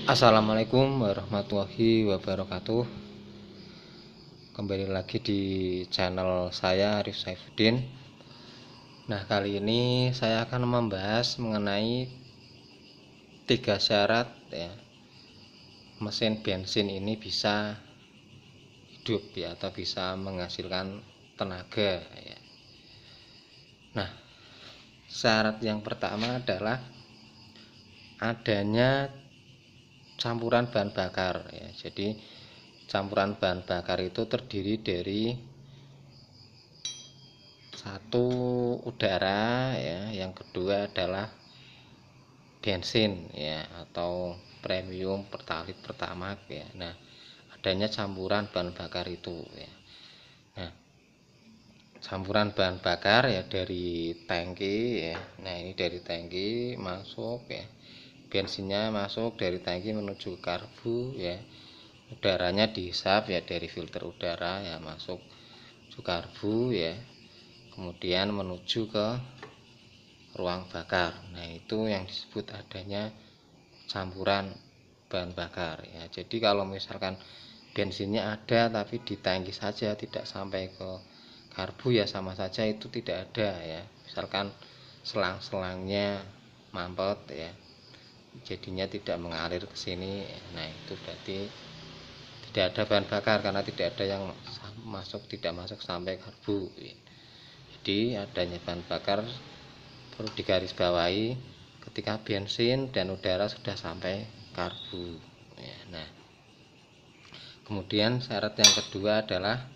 Assalamualaikum warahmatullahi wabarakatuh. Kembali lagi di channel saya Arif Saifuddin. Nah, kali ini saya akan membahas mengenai 3 syarat ya, mesin bensin ini bisa hidup ya, atau bisa menghasilkan tenaga ya. Nah, syarat yang pertama adalah adanya campuran bahan bakar ya. Jadi campuran bahan bakar itu terdiri dari satu udara ya, yang kedua adalah bensin ya, atau premium, pertalite, pertamax ya. Nah, adanya campuran bahan bakar itu ya. Nah, campuran bahan bakar ya dari tangki ya. Nah, ini dari tangki masuk ya, bensinnya masuk dari tangki menuju ke karbu ya, udaranya dihisap ya dari filter udara ya, masuk ke karbu ya, kemudian menuju ke ruang bakar. Nah, itu yang disebut adanya campuran bahan bakar ya. Jadi kalau misalkan bensinnya ada tapi di tangki saja, tidak sampai ke karbu ya, sama saja itu tidak ada ya. Misalkan selang-selangnya mampet ya, jadinya tidak mengalir ke sini. Nah, itu berarti tidak ada bahan bakar karena tidak ada yang tidak masuk sampai karbu ya. Jadi adanya bahan bakar perlu digarisbawahi ketika bensin dan udara sudah sampai karbu ya. Nah, kemudian syarat yang kedua adalah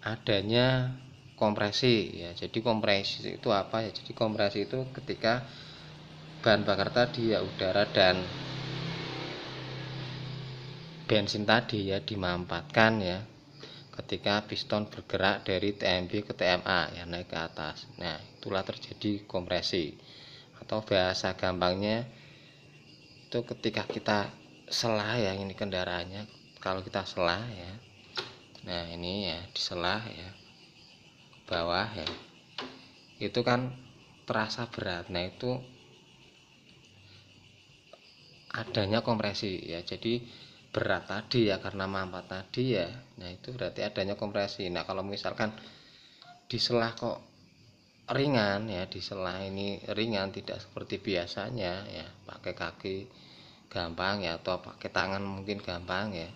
adanya kompresi ya. Jadi kompresi itu apa ya? Jadi kompresi itu ketika bahan bakar tadi ya, udara dan bensin tadi ya, dimampatkan ya ketika piston bergerak dari TMB ke TMA ya, naik ke atas. Nah, itulah terjadi kompresi, atau bahasa gampangnya itu ketika kita selah ya, ini kendaraannya kalau kita selah ya. Nah, ini ya diselah ya ke bawah ya, itu kan terasa berat. Nah, itu adanya kompresi ya. Jadi berat tadi ya, karena mampat tadi ya. Nah, itu berarti adanya kompresi. Nah, kalau misalkan diselah kok ringan ya, diselah ini ringan, tidak seperti biasanya ya, pakai kaki gampang ya, atau pakai tangan mungkin gampang ya,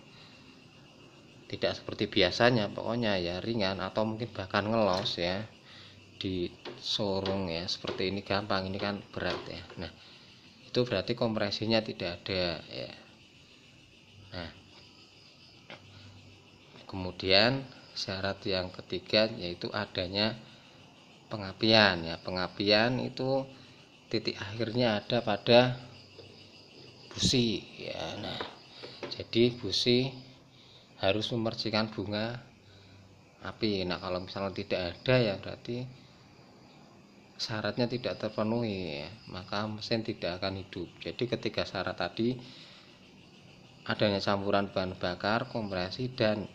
tidak seperti biasanya, pokoknya ya ringan, atau mungkin bahkan ngelos ya, di sorong ya, seperti ini gampang, ini kan berat ya. Nah, itu berarti kompresinya tidak ada ya. Nah, kemudian syarat yang ketiga yaitu adanya pengapian ya. Pengapian itu titik akhirnya ada pada busi ya. Nah, jadi busi harus memercikan bunga api. Nah, kalau misalnya tidak ada ya berarti syaratnya tidak terpenuhi ya, maka mesin tidak akan hidup. Jadi ketiga syarat tadi, adanya campuran bahan bakar, kompresi, dan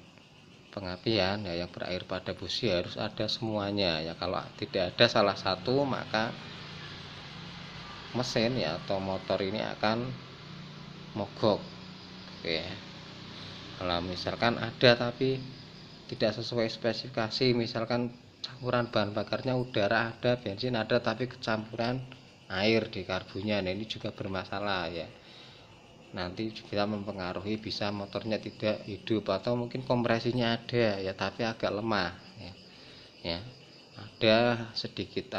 pengapian ya, yang berakhir pada busi, harus ada semuanya ya. Kalau tidak ada salah satu, maka mesin ya atau motor ini akan mogok. Oke. Kalau misalkan ada tapi tidak sesuai spesifikasi, misalkan campuran bahan bakarnya udara ada, bensin ada, tapi kecampuran air di karbunya, nah ini juga bermasalah ya. Nanti juga mempengaruhi, bisa motornya tidak hidup, atau mungkin kompresinya ada ya tapi agak lemah ya, ya. Ada sedikit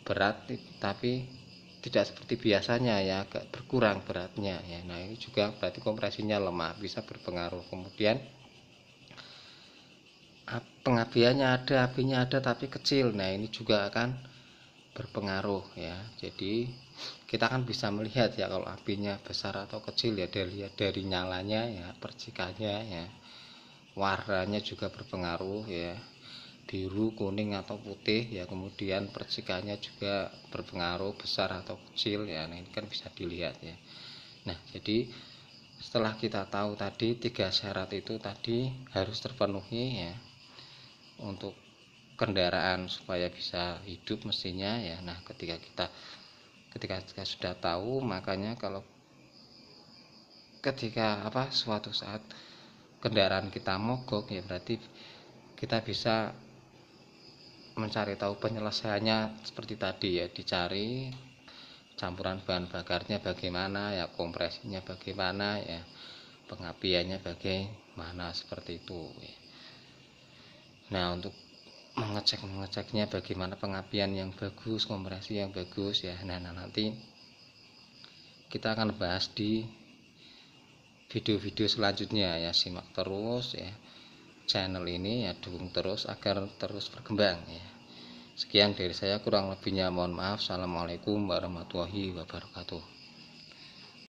berat tapi tidak seperti biasanya ya, agak berkurang beratnya ya. Nah, ini juga berarti kompresinya lemah, bisa berpengaruh. Kemudian pengapiannya ada, apinya ada tapi kecil, nah ini juga akan berpengaruh ya. Jadi kita kan bisa melihat ya, kalau apinya besar atau kecil ya, dari nyalanya ya, percikannya ya, warnanya juga berpengaruh ya, biru, kuning atau putih ya. Kemudian percikannya juga berpengaruh, besar atau kecil ya. Nah, ini kan bisa dilihat ya. Nah, jadi setelah kita tahu tadi 3 syarat itu tadi harus terpenuhi ya untuk kendaraan supaya bisa hidup mesinnya ya. Nah, ketika kita Ketika kita sudah tahu, makanya kalau ketika suatu saat kendaraan kita mogok, ya berarti kita bisa mencari tahu penyelesaiannya seperti tadi ya, dicari campuran bahan bakarnya bagaimana ya, kompresinya bagaimana ya, pengapiannya bagaimana, seperti itu ya. Nah, untuk mengeceknya bagaimana pengapian yang bagus, kompresi yang bagus ya. Nah, nanti kita akan bahas di video-video selanjutnya ya. Simak terus ya channel ini ya, dukung terus agar terus berkembang ya. Sekian dari saya, kurang lebihnya mohon maaf. Assalamualaikum warahmatullahi wabarakatuh.